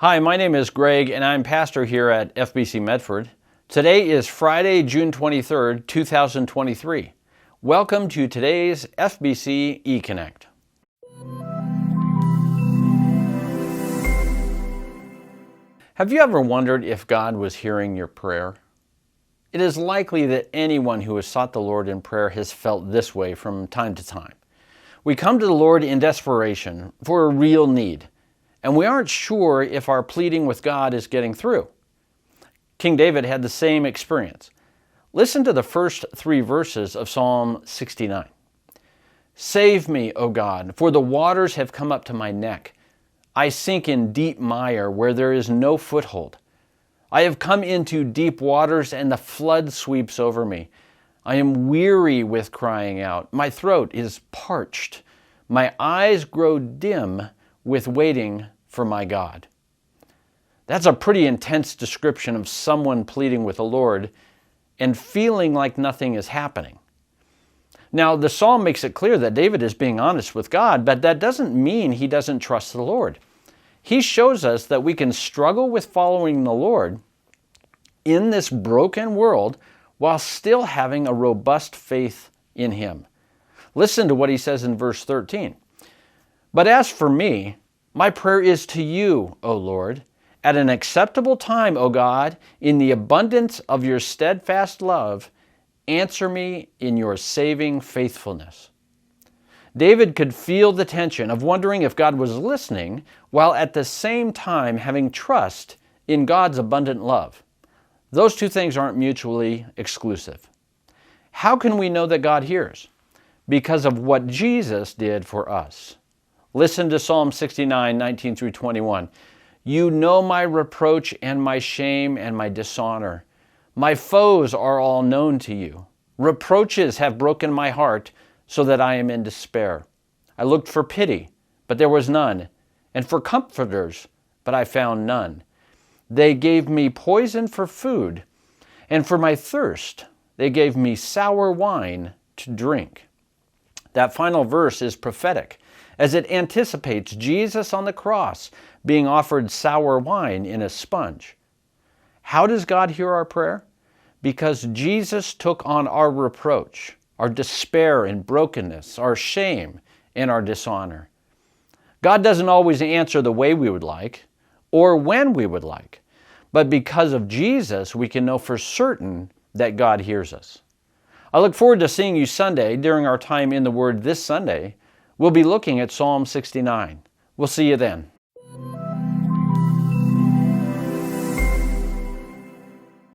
Hi, my name is Greg and I'm pastor here at FBC Medford. Today is Friday, June 23rd, 2023. Welcome to today's FBC EConnect. Have you ever wondered if God was hearing your prayer? It is likely that anyone who has sought the Lord in prayer has felt this way from time to time. We come to the Lord in desperation for a real need, and we aren't sure if our pleading with God is getting through. King David had the same experience. Listen to the first 3 verses of Psalm 69. Save me, O God, for the waters have come up to my neck. I sink in deep mire where there is no foothold. I have come into deep waters and the flood sweeps over me. I am weary with crying out. My throat is parched. My eyes grow dim with waiting for my God. That's a pretty intense description of someone pleading with the Lord and feeling like nothing is happening. Now, the psalm makes it clear that David is being honest with God, but that doesn't mean he doesn't trust the Lord. He shows us that we can struggle with following the Lord in this broken world while still having a robust faith in Him. Listen to what he says in verse 13. But as for me, my prayer is to you, O Lord, at an acceptable time, O God, in the abundance of your steadfast love, answer me in your saving faithfulness. David could feel the tension of wondering if God was listening while at the same time having trust in God's abundant love. Those two things aren't mutually exclusive. How can we know that God hears? Because of what Jesus did for us. Listen to Psalm 69, 19 through 21. You know my reproach and my shame and my dishonor. My foes are all known to you. Reproaches have broken my heart so that I am in despair. I looked for pity, but there was none, and for comforters, but I found none. They gave me poison for food, and for my thirst, they gave me sour wine to drink. That final verse is prophetic, as it anticipates Jesus on the cross being offered sour wine in a sponge. How does God hear our prayer? Because Jesus took on our reproach, our despair and brokenness, our shame and our dishonor. God doesn't always answer the way we would like or when we would like, but because of Jesus, we can know for certain that God hears us. I look forward to seeing you Sunday during our time in the Word this Sunday. We'll be looking at Psalm 69. We'll see you then.